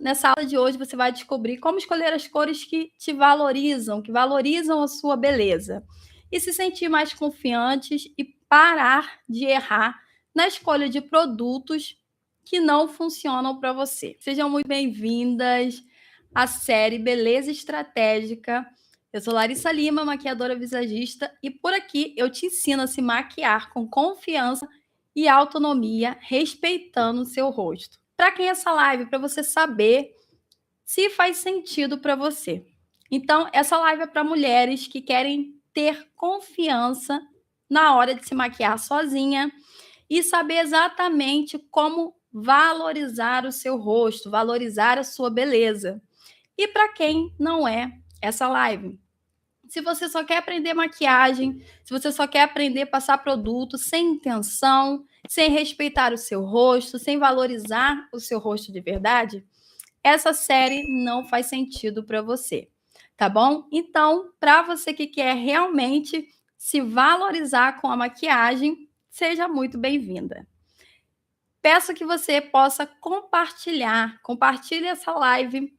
nessa aula de hoje, você vai descobrir como escolher as cores que te valorizam, que valorizam a sua beleza. E se sentir mais confiantes e parar de errar na escolha de produtos que não funcionam para você. Sejam muito bem-vindas à série Beleza Estratégica. Eu sou Larissa Lima, maquiadora visagista, e por aqui eu te ensino a se maquiar com confiança e autonomia, respeitando o seu rosto. Para quem é essa live? Para você saber se faz sentido para você. Então, essa live é para mulheres que querem ter confiança na hora de se maquiar sozinha e saber exatamente como valorizar o seu rosto, valorizar a sua beleza. E para quem não é essa live? Se você só quer aprender maquiagem, se você só quer aprender a passar produto sem intenção, sem respeitar o seu rosto, sem valorizar o seu rosto de verdade, essa série não faz sentido para você, tá bom? Então, para você que quer realmente se valorizar com a maquiagem, seja muito bem-vinda. Peço que você possa compartilhe essa live,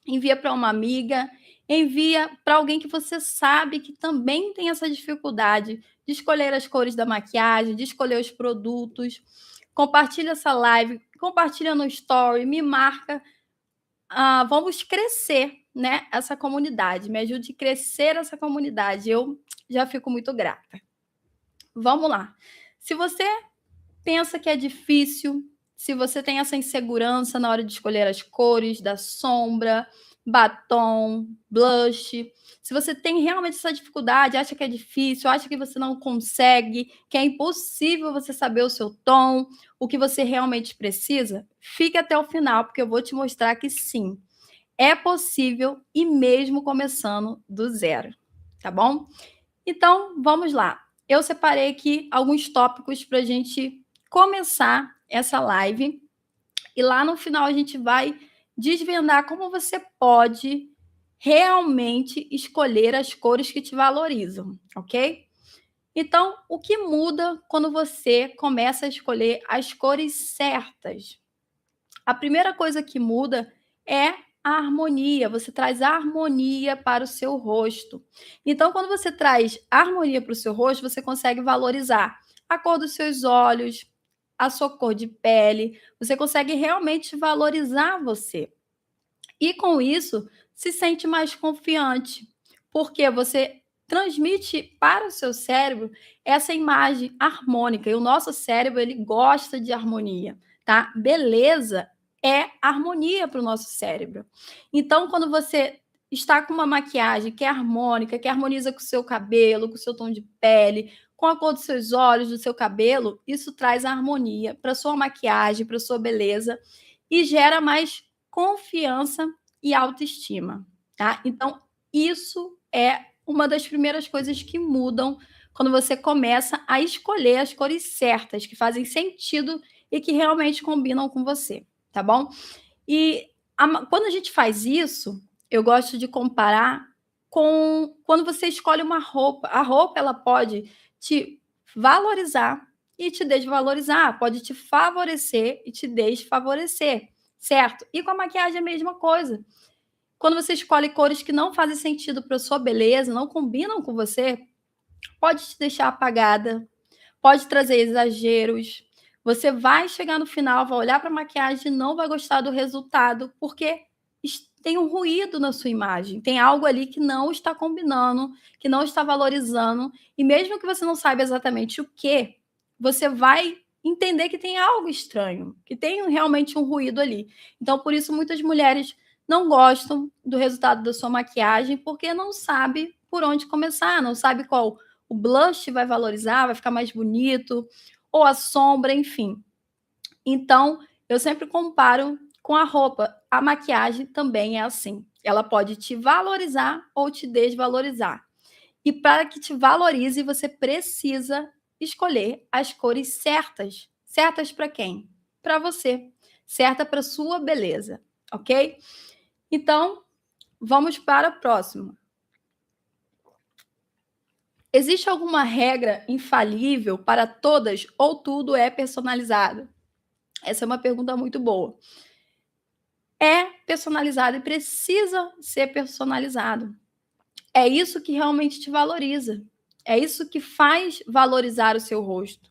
envia para uma amiga, envia para alguém que você sabe que também tem essa dificuldade de escolher as cores da maquiagem, de escolher os produtos. Compartilha essa live, compartilha no story, me marca. Vamos crescer, né, essa comunidade. Me ajude a crescer essa comunidade. Eu já fico muito grata. Vamos lá. Se você pensa que é difícil, se você tem essa insegurança na hora de escolher as cores da sombra, batom, blush, se você tem realmente essa dificuldade, acha que é difícil, acha que você não consegue, que é impossível você saber o seu tom, o que você realmente precisa, fique até o final, porque eu vou te mostrar que sim, é possível e mesmo começando do zero, tá bom? Então, vamos lá. Eu separei aqui alguns tópicos para a gente começar essa live. E lá no final a gente vai desvendar como você pode realmente escolher as cores que te valorizam, ok? Então, o que muda quando você começa a escolher as cores certas? A primeira coisa que muda é a harmonia. Você traz harmonia para o seu rosto. Então, quando você traz harmonia para o seu rosto, você consegue valorizar a cor dos seus olhos, a sua cor de pele. Você consegue realmente valorizar você. E com isso, se sente mais confiante, porque você transmite para o seu cérebro essa imagem harmônica. E o nosso cérebro, ele gosta de harmonia, tá? Beleza é harmonia para o nosso cérebro. Então, quando você está com uma maquiagem que é harmônica, que harmoniza com o seu cabelo, com o seu tom de pele, com a cor dos seus olhos, do seu cabelo, isso traz harmonia para sua maquiagem, para sua beleza e gera mais confiança e autoestima, tá? Então, isso é uma das primeiras coisas que mudam quando você começa a escolher as cores certas, que fazem sentido e que realmente combinam com você, tá bom? E quando a gente faz isso, eu gosto de comparar com quando você escolhe uma roupa. A roupa, ela pode te valorizar e te desvalorizar, pode te favorecer e te desfavorecer, certo? E com a maquiagem é a mesma coisa. Quando você escolhe cores que não fazem sentido para sua beleza, não combinam com você, pode te deixar apagada, pode trazer exageros. Você vai chegar no final, vai olhar para a maquiagem e não vai gostar do resultado, porque tem um ruído na sua imagem, tem algo ali que não está combinando, que não está valorizando, e mesmo que você não saiba exatamente o que, você vai entender que tem algo estranho, que tem realmente um ruído ali. Então, por isso, muitas mulheres não gostam do resultado da sua maquiagem, porque não sabe por onde começar, não sabe qual o blush vai valorizar, vai ficar mais bonito, ou a sombra, enfim. Então, eu sempre comparo com a roupa. A maquiagem também é assim. Ela pode te valorizar ou te desvalorizar. E para que te valorize, você precisa escolher as cores certas. Certas para quem? Para você. Certa para sua beleza, ok? Então, vamos para o próximo. Existe alguma regra infalível para todas ou tudo é personalizado? Essa é uma pergunta muito boa. É personalizado e precisa ser personalizado. É isso que realmente te valoriza. É isso que faz valorizar o seu rosto.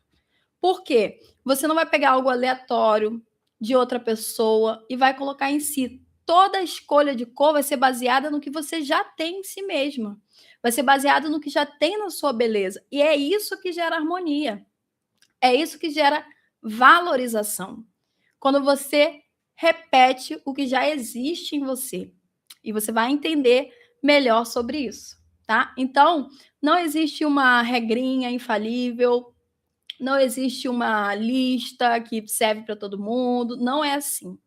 Por quê? Você não vai pegar algo aleatório de outra pessoa e vai colocar em si. Toda a escolha de cor vai ser baseada no que você já tem em si mesma. Vai ser baseado no que já tem na sua beleza. E é isso que gera harmonia. É isso que gera valorização. Quando você repete o que já existe em você. E você vai entender melhor sobre isso, tá? Então, não existe uma regrinha infalível, não existe uma lista que serve para todo mundo, não é assim.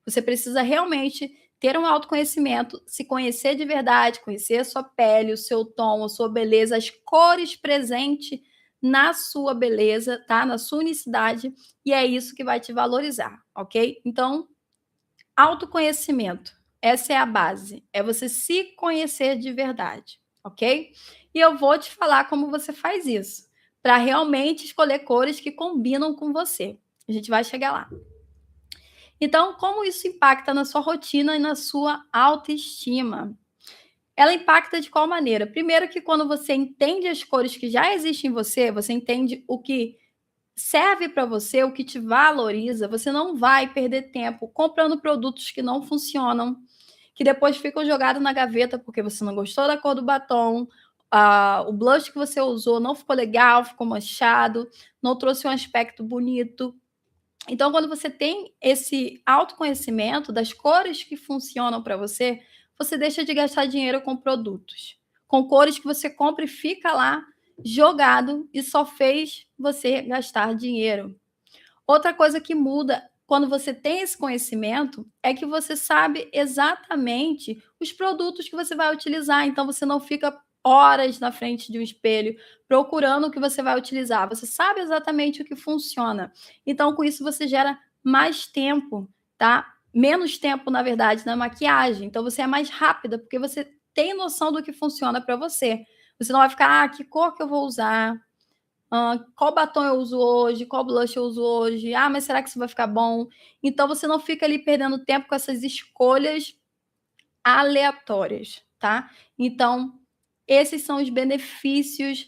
Você precisa realmente ter um autoconhecimento, se conhecer de verdade, conhecer a sua pele, o seu tom, a sua beleza, as cores presentes na sua beleza, tá? Na sua unicidade, e é isso que vai te valorizar, ok? Então, autoconhecimento, essa é a base, é você se conhecer de verdade, ok? E eu vou te falar como você faz isso, para realmente escolher cores que combinam com você. A gente vai chegar lá. Então, como isso impacta na sua rotina e na sua autoestima? Ela impacta de qual maneira? Primeiro que quando você entende as cores que já existem em você, você entende o que serve para você, o que te valoriza, você não vai perder tempo comprando produtos que não funcionam, que depois ficam jogados na gaveta porque você não gostou da cor do batom, o blush que você usou não ficou legal, ficou manchado, não trouxe um aspecto bonito. Então, quando você tem esse autoconhecimento das cores que funcionam para você, você deixa de gastar dinheiro com produtos, com cores que você compra e fica lá jogado e só fez você gastar dinheiro. Outra coisa que muda quando você tem esse conhecimento é que você sabe exatamente os produtos que você vai utilizar, então você não fica horas na frente de um espelho procurando o que você vai utilizar. Você sabe exatamente o que funciona. Então, com isso, você gera mais tempo, tá? Menos tempo, na verdade, na maquiagem. Então, você é mais rápida, porque você tem noção do que funciona para você. Você não vai ficar, que cor que eu vou usar? Qual batom eu uso hoje? Qual blush eu uso hoje? Mas será que isso vai ficar bom? Então, você não fica ali perdendo tempo com essas escolhas aleatórias, tá? Então, esses são os benefícios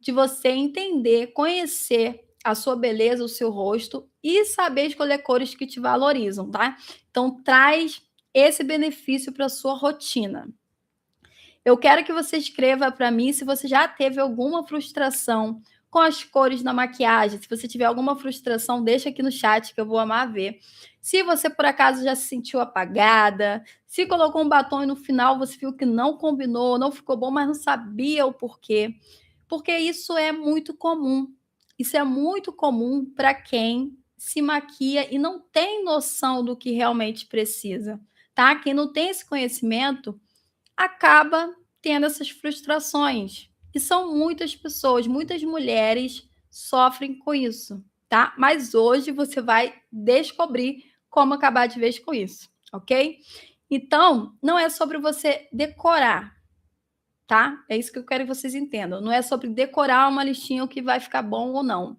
de você entender, conhecer a sua beleza, o seu rosto e saber escolher cores que te valorizam, tá? Então, traz esse benefício para a sua rotina. Eu quero que você escreva para mim se você já teve alguma frustração com as cores na maquiagem. Se você tiver alguma frustração, deixa aqui no chat que eu vou amar ver. Se você, por acaso, já se sentiu apagada, se colocou um batom e no final você viu que não combinou, não ficou bom, mas não sabia o porquê. Porque isso é muito comum. Isso é muito comum para quem se maquia e não tem noção do que realmente precisa, tá? Quem não tem esse conhecimento acaba tendo essas frustrações. E são muitas pessoas, muitas mulheres sofrem com isso, tá? Mas hoje você vai descobrir como acabar de vez com isso, ok? Então, não é sobre você decorar, tá? É isso que eu quero que vocês entendam. Não é sobre decorar uma listinha o que vai ficar bom ou não.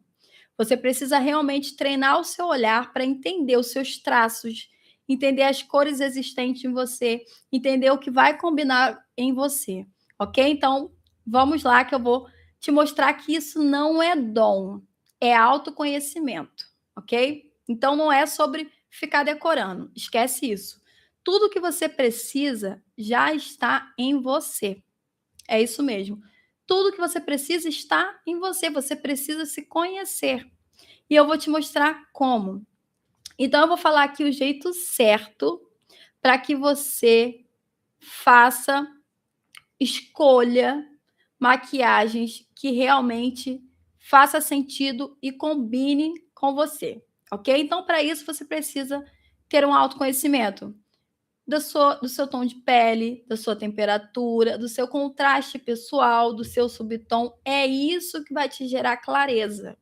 Você precisa realmente treinar o seu olhar para entender os seus traços, entender as cores existentes em você, entender o que vai combinar em você, ok? Então, vamos lá que eu vou te mostrar que isso não é dom, é autoconhecimento, ok? Então, não é sobre ficar decorando, esquece isso. Tudo que você precisa já está em você. É isso mesmo. Tudo que você precisa está em você, você precisa se conhecer. E eu vou te mostrar como. Então, eu vou falar aqui o jeito certo para que você faça, escolha maquiagens que realmente faça sentido e combine com você, ok? Então, para isso, você precisa ter um autoconhecimento do seu tom de pele, da sua temperatura, do seu contraste pessoal, do seu subtom. É isso que vai te gerar clareza.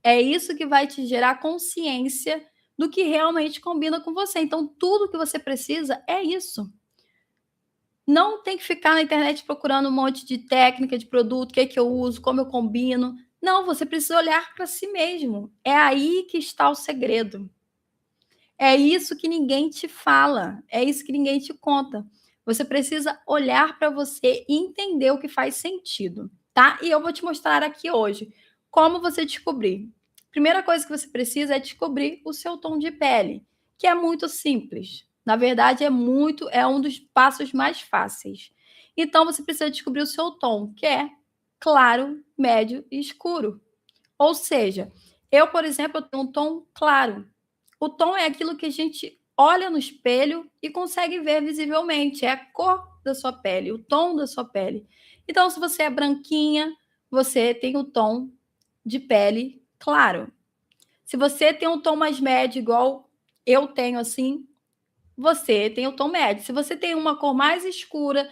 É isso que vai te gerar consciência do que realmente combina com você. Então, tudo que você precisa é isso. Não tem que ficar na internet procurando um monte de técnica, de produto, o que é que eu uso, como eu combino. Não, você precisa olhar para si mesmo. É aí que está o segredo. É isso que ninguém te fala, é isso que ninguém te conta. Você precisa olhar para você e entender o que faz sentido, tá? E eu vou te mostrar aqui hoje como você descobrir. Primeira coisa que você precisa é descobrir o seu tom de pele, que é muito simples. Na verdade, é um dos passos mais fáceis. Então, você precisa descobrir o seu tom, que é claro, médio e escuro. Ou seja, eu, por exemplo, eu tenho um tom claro. O tom é aquilo que a gente olha no espelho e consegue ver visivelmente, é a cor da sua pele, o tom da sua pele. Então, se você é branquinha, você tem o tom de pele claro. Se você tem um tom mais médio, igual eu tenho assim, você tem o tom médio. Se você tem uma cor mais escura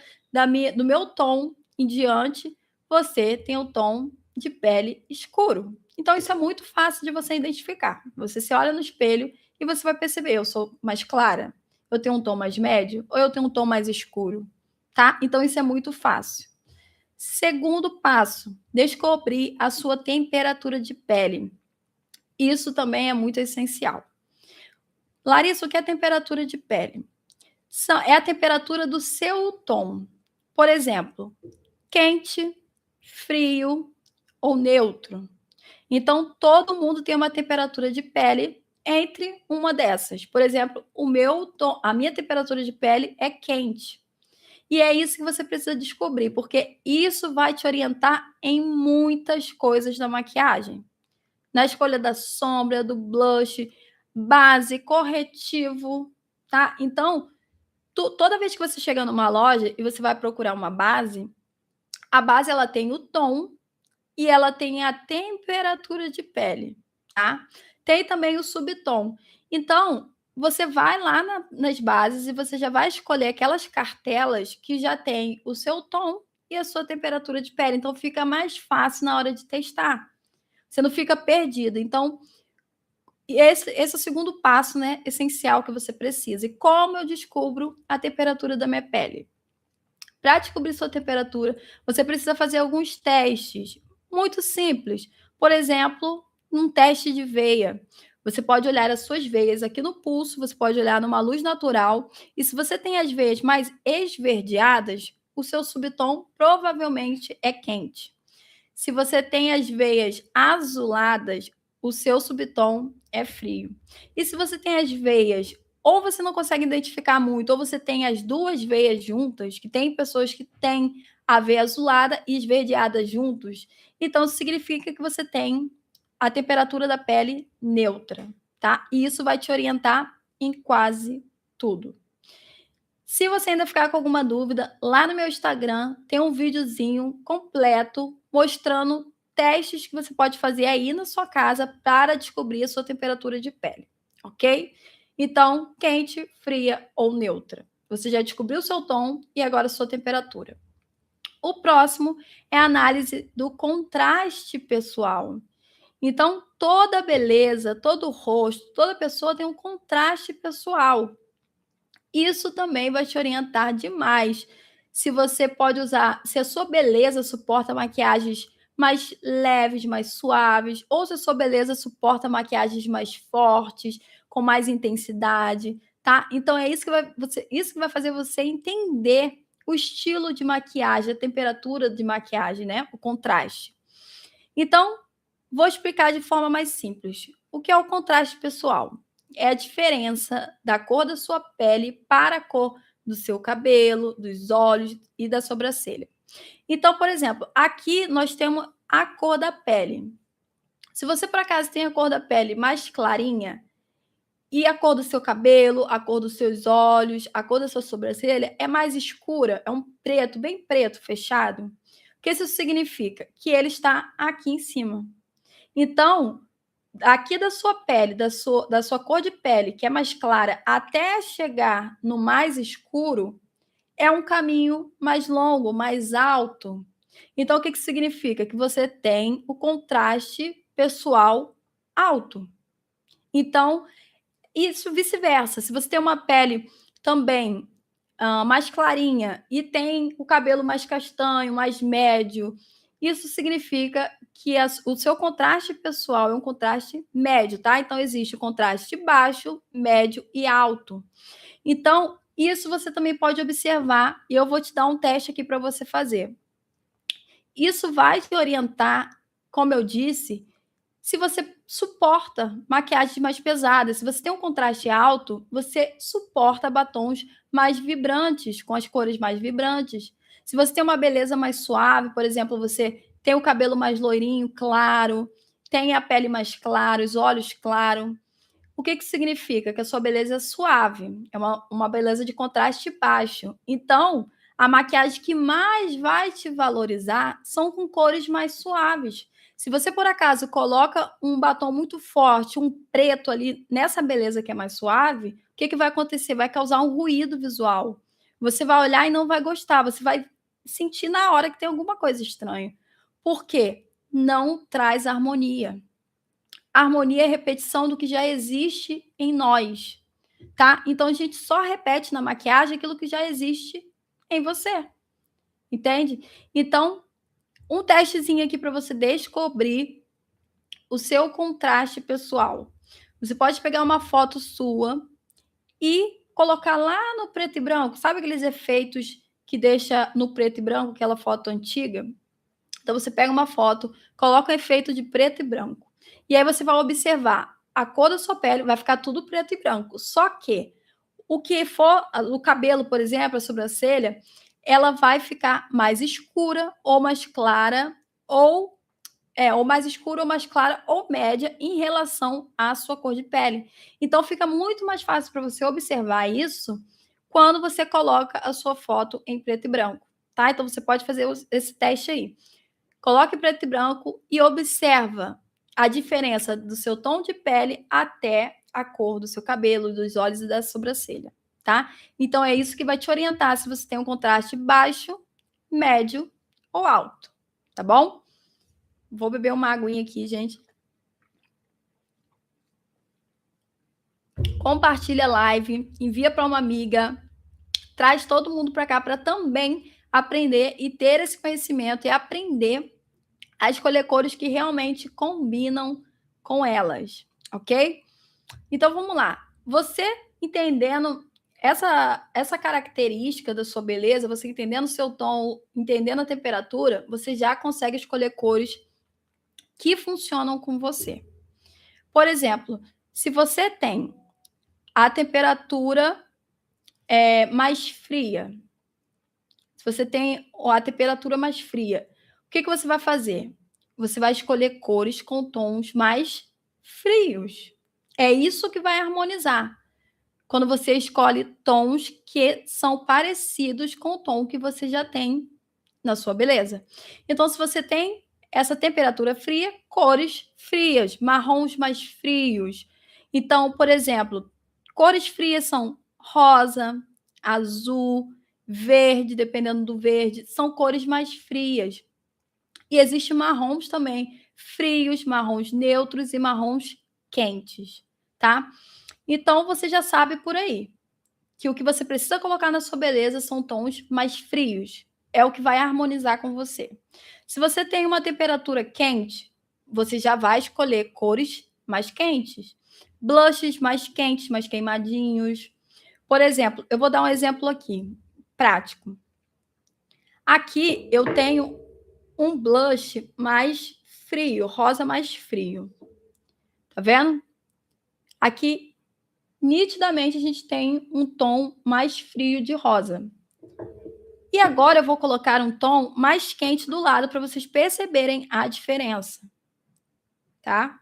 do meu tom em diante, você tem o tom de pele escuro. Então, isso é muito fácil de você identificar. Você se olha no espelho e você vai perceber: eu sou mais clara, eu tenho um tom mais médio ou eu tenho um tom mais escuro, tá? Então, isso é muito fácil. Segundo passo, descobrir a sua temperatura de pele. Isso também é muito essencial. Larissa, o que é temperatura de pele? É a temperatura do seu tom. Por exemplo, quente, frio ou neutro. Então, todo mundo tem uma temperatura de pele entre uma dessas. Por exemplo, a minha temperatura de pele é quente. E é isso que você precisa descobrir, porque isso vai te orientar em muitas coisas da maquiagem. Na escolha da sombra, do blush, base, corretivo, tá? Então, toda vez que você chega numa loja e você vai procurar uma base, a base ela tem o tom e ela tem a temperatura de pele, tá? Tem também o subtom. Então, você vai lá nas bases e você já vai escolher aquelas cartelas que já tem o seu tom e a sua temperatura de pele. Então, fica mais fácil na hora de testar. Você não fica perdido. Então, esse é o segundo passo, né, essencial que você precisa. E como eu descubro a temperatura da minha pele? Para descobrir sua temperatura, você precisa fazer alguns testes muito simples. Por exemplo, um teste de veia. Você pode olhar as suas veias aqui no pulso, você pode olhar numa luz natural, e se você tem as veias mais esverdeadas, o seu subtom provavelmente é quente. Se você tem as veias azuladas, o seu subtom é frio. E se você tem as veias, ou você não consegue identificar muito, ou você tem as duas veias juntas, que tem pessoas que têm a veia azulada e esverdeada juntos, então isso significa que você tem a temperatura da pele neutra, tá? E isso vai te orientar em quase tudo. Se você ainda ficar com alguma dúvida, lá no meu Instagram tem um videozinho completo mostrando testes que você pode fazer aí na sua casa para descobrir a sua temperatura de pele, ok? Então, quente, fria ou neutra. Você já descobriu o seu tom e agora a sua temperatura. O próximo é a análise do contraste pessoal. Então, toda beleza, todo rosto, toda pessoa tem um contraste pessoal. Isso também vai te orientar demais. Se você pode usar, se a sua beleza suporta maquiagens mais leves, mais suaves, ou se a sua beleza suporta maquiagens mais fortes, com mais intensidade, tá? Então é isso que vai fazer você entender o estilo de maquiagem, a temperatura de maquiagem, né? O contraste. Então, vou explicar de forma mais simples. O que é o contraste pessoal? É a diferença da cor da sua pele para a cor do seu cabelo, dos olhos e da sobrancelha. Então, por exemplo, aqui nós temos a cor da pele. Se você por acaso tem a cor da pele mais clarinha e a cor do seu cabelo, a cor dos seus olhos, a cor da sua sobrancelha é mais escura, é um preto, bem preto, fechado, o que isso significa? Que ele está aqui em cima. Então, aqui da sua pele, da sua cor de pele, que é mais clara, até chegar no mais escuro, é um caminho mais longo, mais alto. Então, o que que significa? Que você tem o contraste pessoal alto. Então, isso vice-versa. Se você tem uma pele também mais clarinha e tem o cabelo mais castanho, mais médio, isso significa que o seu contraste pessoal é um contraste médio, tá? Então, existe o contraste baixo, médio e alto. Então, isso você também pode observar, e eu vou te dar um teste aqui para você fazer. Isso vai te orientar, como eu disse, se você suporta maquiagens mais pesadas. Se você tem um contraste alto, você suporta batons mais vibrantes, com as cores mais vibrantes. Se você tem uma beleza mais suave, por exemplo, você tem o cabelo mais loirinho, claro, tem a pele mais clara, os olhos claros. O que significa? Que a sua beleza é suave, é uma beleza de contraste baixo. Então, a maquiagem que mais vai te valorizar são com cores mais suaves. Se você, por acaso, coloca um batom muito forte, um preto ali, nessa beleza que é mais suave, o que vai acontecer? Vai causar um ruído visual. Você vai olhar e não vai gostar, você vai sentir na hora que tem alguma coisa estranha. Por quê? Não traz harmonia. Harmonia é repetição do que já existe em nós, tá? Então a gente só repete na maquiagem aquilo que já existe em você, entende? Então, um testezinho aqui para você descobrir o seu contraste pessoal. Você pode pegar uma foto sua e colocar lá no preto e branco, sabe aqueles efeitos que deixa no preto e branco, aquela foto antiga? Então você pega uma foto, coloca um efeito de preto e branco. E aí você vai observar a cor da sua pele, vai ficar tudo preto e branco. Só que o que for o cabelo, por exemplo, a sobrancelha, ela vai ficar mais escura ou mais clara, ou mais escura ou mais clara ou média em relação à sua cor de pele. Então fica muito mais fácil para você observar isso quando você coloca a sua foto em preto e branco, tá? Então você pode fazer esse teste aí. Coloque preto e branco e observa a diferença do seu tom de pele até a cor do seu cabelo, dos olhos e da sobrancelha, tá? Então é isso que vai te orientar se você tem um contraste baixo, médio ou alto, tá bom? Vou beber uma aguinha aqui, gente. Compartilha a live, envia para uma amiga, traz todo mundo para cá para também aprender e ter esse conhecimento e aprender a escolher cores que realmente combinam com elas, ok? Então vamos lá. Você entendendo essa característica da sua beleza, você entendendo o seu tom, entendendo a temperatura, você já consegue escolher cores que funcionam com você. Por exemplo, se você tem a temperatura mais fria, se você tem a temperatura mais fria, o que você vai fazer? Você vai escolher cores com tons mais frios. É isso que vai harmonizar. Quando você escolhe tons que são parecidos com o tom que você já tem na sua beleza. Então, se você tem essa temperatura fria, cores frias, marrons mais frios. Então, por exemplo, cores frias são rosa, azul, verde, dependendo do verde, são cores mais frias. E existe marrons também, frios, marrons neutros e marrons quentes, tá? Então você já sabe por aí que o que você precisa colocar na sua beleza são tons mais frios. É o que vai harmonizar com você. Se você tem uma temperatura quente, você já vai escolher cores mais quentes. Blushes mais quentes, mais queimadinhos. Por exemplo, eu vou dar um exemplo aqui, prático. Aqui eu tenho um blush mais frio, rosa mais frio. Tá vendo? Aqui, nitidamente, a gente tem um tom mais frio de rosa. E agora eu vou colocar um tom mais quente do lado para vocês perceberem a diferença. Tá?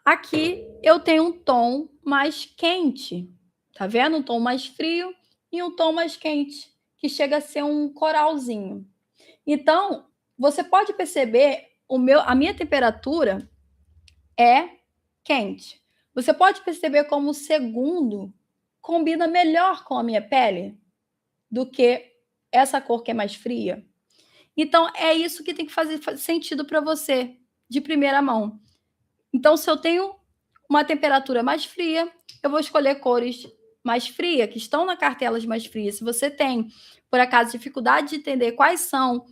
Aqui eu tenho um tom mais quente. Tá vendo? Um tom mais frio e um tom mais quente, que chega a ser um coralzinho. Então, você pode perceber a minha temperatura é quente. Você pode perceber como o segundo combina melhor com a minha pele do que essa cor que é mais fria. Então, é isso que tem que fazer sentido para você, de primeira mão. Então, se eu tenho uma temperatura mais fria, eu vou escolher cores mais frias, que estão na cartela mais frias. Se você tem, por acaso, dificuldade de entender quais são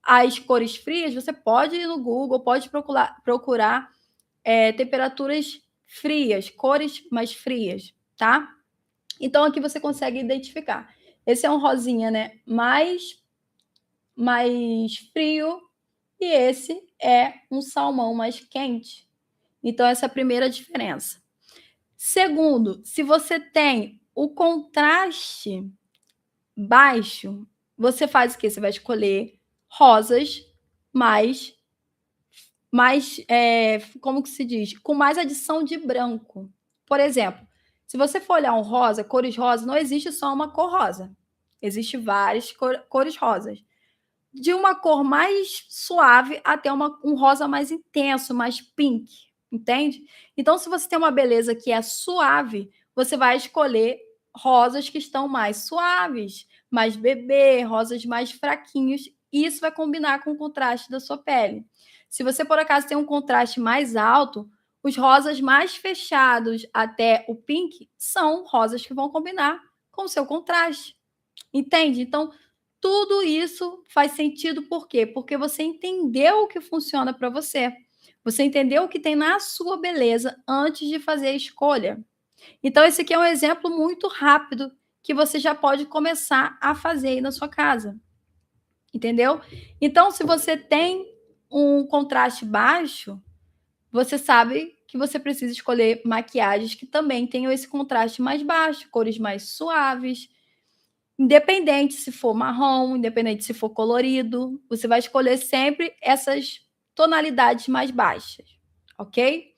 as cores frias, você pode ir no Google, pode procurar temperaturas frias, cores mais frias, tá? Então aqui você consegue identificar. Esse é um rosinha, né? Mais frio, e esse é um salmão mais quente. Então essa é a primeira diferença. Segundo, se você tem o contraste baixo, você faz o quê? Você vai escolher rosas mais, como que se diz? Com mais adição de branco. Por exemplo, se você for olhar um rosa, cores rosa, não existe só uma cor rosa. Existem várias cores rosas. De uma cor mais suave até um rosa mais intenso, mais pink, entende? Então, se você tem uma beleza que é suave, você vai escolher rosas que estão mais suaves, mais bebê, rosas mais fraquinhos. E isso vai combinar com o contraste da sua pele. Se você, por acaso, tem um contraste mais alto, os rosas mais fechados até o pink são rosas que vão combinar com o seu contraste. Entende? Então, tudo isso faz sentido por quê? Porque você entendeu o que funciona para você. Você entendeu o que tem na sua beleza antes de fazer a escolha. Então, esse aqui é um exemplo muito rápido que você já pode começar a fazer aí na sua casa. Entendeu? Então, se você tem um contraste baixo, você sabe que você precisa escolher maquiagens que também tenham esse contraste mais baixo, cores mais suaves. Independente se for marrom, independente se for colorido, você vai escolher sempre essas tonalidades mais baixas, ok?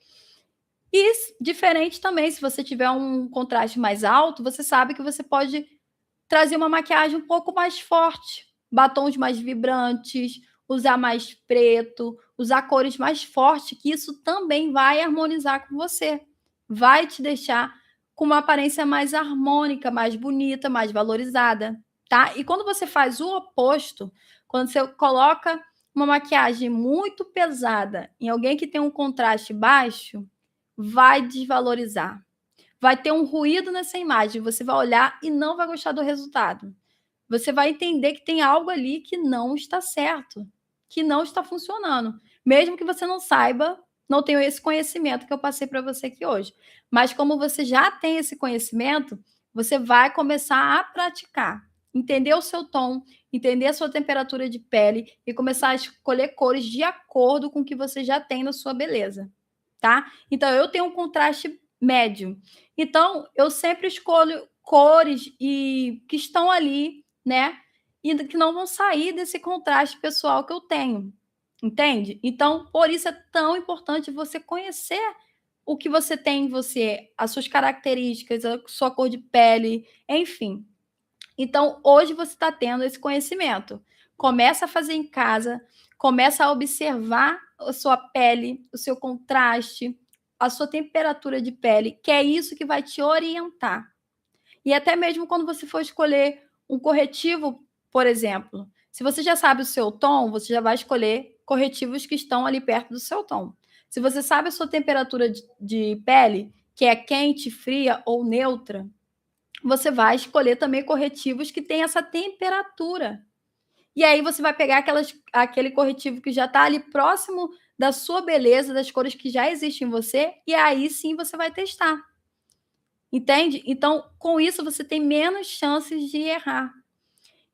E diferente também, se você tiver um contraste mais alto, você sabe que você pode trazer uma maquiagem um pouco mais forte, batons mais vibrantes, usar mais preto, usar cores mais fortes, que isso também vai harmonizar com você, vai te deixar com uma aparência mais harmônica, mais bonita, mais valorizada, tá? E quando você faz o oposto, quando você coloca uma maquiagem muito pesada em alguém que tem um contraste baixo, vai desvalorizar. Vai ter um ruído nessa imagem, você vai olhar e não vai gostar do resultado. Você vai entender que tem algo ali que não está certo, que não está funcionando. Mesmo que você não saiba, não tenha esse conhecimento que eu passei para você aqui hoje. Mas como você já tem esse conhecimento, você vai começar a praticar. Entender o seu tom, entender a sua temperatura de pele e começar a escolher cores de acordo com o que você já tem na sua beleza, tá? Então, eu tenho um contraste médio. Então, eu sempre escolho cores que estão ali, né? E que não vão sair desse contraste pessoal que eu tenho. Entende? Então, por isso é tão importante você conhecer o que você tem em você, as suas características, a sua cor de pele, enfim. Então, hoje você está tendo esse conhecimento. Começa a fazer em casa, começa a observar a sua pele, o seu contraste, a sua temperatura de pele, que é isso que vai te orientar. E até mesmo quando você for escolher um corretivo, por exemplo, se você já sabe o seu tom, você já vai escolher corretivos que estão ali perto do seu tom. Se você sabe a sua temperatura de pele, que é quente, fria ou neutra, você vai escolher também corretivos que têm essa temperatura. E aí você vai pegar aquele corretivo que já está ali próximo da sua beleza, das cores que já existem em você, e aí sim você vai testar. Entende? Então, com isso, você tem menos chances de errar.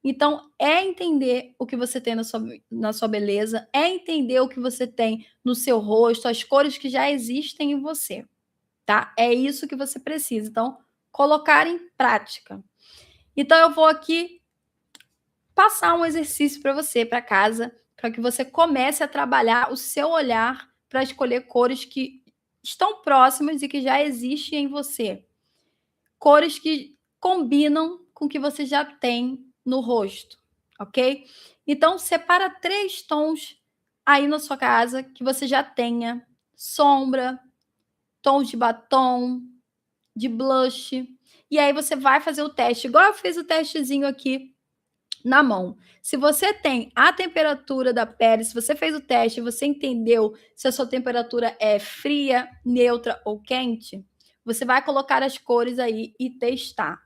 Então, é entender o que você tem na sua beleza, é entender o que você tem no seu rosto, as cores que já existem em você, tá? É isso que você precisa. Então, colocar em prática. Então, eu vou aqui passar um exercício para você, para casa, para que você comece a trabalhar o seu olhar para escolher cores que estão próximas e que já existem em você. Cores que combinam com o que você já tem no rosto, ok? Então, separa 3 tons aí na sua casa que você já tenha. Sombra, tons de batom, de blush. E aí você vai fazer o teste, igual eu fiz o testezinho aqui na mão. Se você tem a temperatura da pele, se você fez o teste, você entendeu se a sua temperatura é fria, neutra ou quente, você vai colocar as cores aí e testar.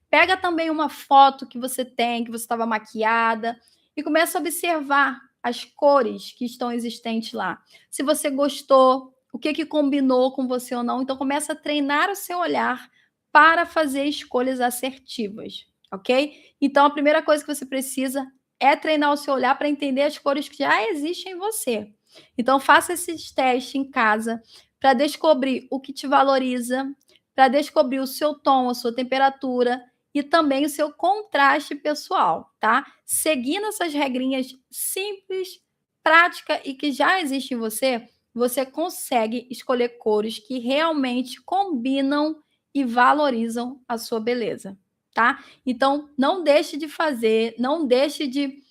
Pega também uma foto que você tem, que você estava maquiada, e começa a observar as cores que estão existentes lá. Se você gostou, o que combinou com você ou não. Então, começa a treinar o seu olhar para fazer escolhas assertivas, ok? Então, a primeira coisa que você precisa é treinar o seu olhar para entender as cores que já existem em você. Então, faça esses testes em casa para descobrir o que te valoriza, para descobrir o seu tom, a sua temperatura e também o seu contraste pessoal, tá? Seguindo essas regrinhas simples, práticas e que já existem em você, você consegue escolher cores que realmente combinam e valorizam a sua beleza, tá? Então, não deixe de fazer, não deixe de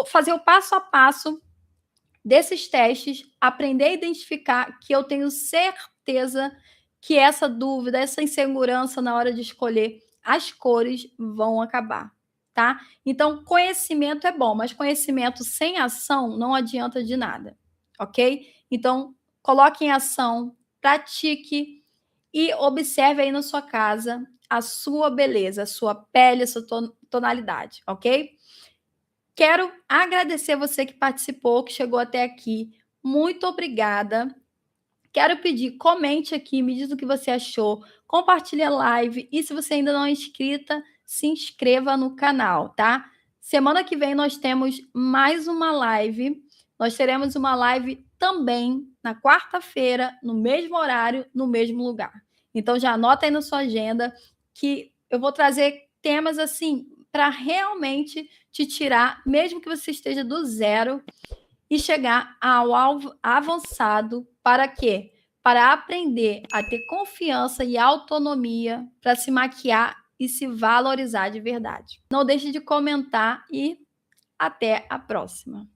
fazer o passo a passo desses testes, aprender a identificar, que eu tenho certeza que essa dúvida, essa insegurança na hora de escolher as cores vão acabar, tá? Então, conhecimento é bom, mas conhecimento sem ação não adianta de nada, ok? Então, coloque em ação, pratique e observe aí na sua casa a sua beleza, a sua pele, a sua tonalidade, ok? Quero agradecer você que participou, que chegou até aqui. Muito obrigada. Quero pedir, comente aqui, me diz o que você achou, compartilhe a live e se você ainda não é inscrita, se inscreva no canal, tá? Semana que vem nós temos mais uma live. Nós teremos uma live também na quarta-feira, no mesmo horário, no mesmo lugar. Então já anota aí na sua agenda que eu vou trazer temas assim para realmente te tirar, mesmo que você esteja do zero, e chegar ao avançado para quê? Para aprender a ter confiança e autonomia para se maquiar e se valorizar de verdade. Não deixe de comentar e até a próxima.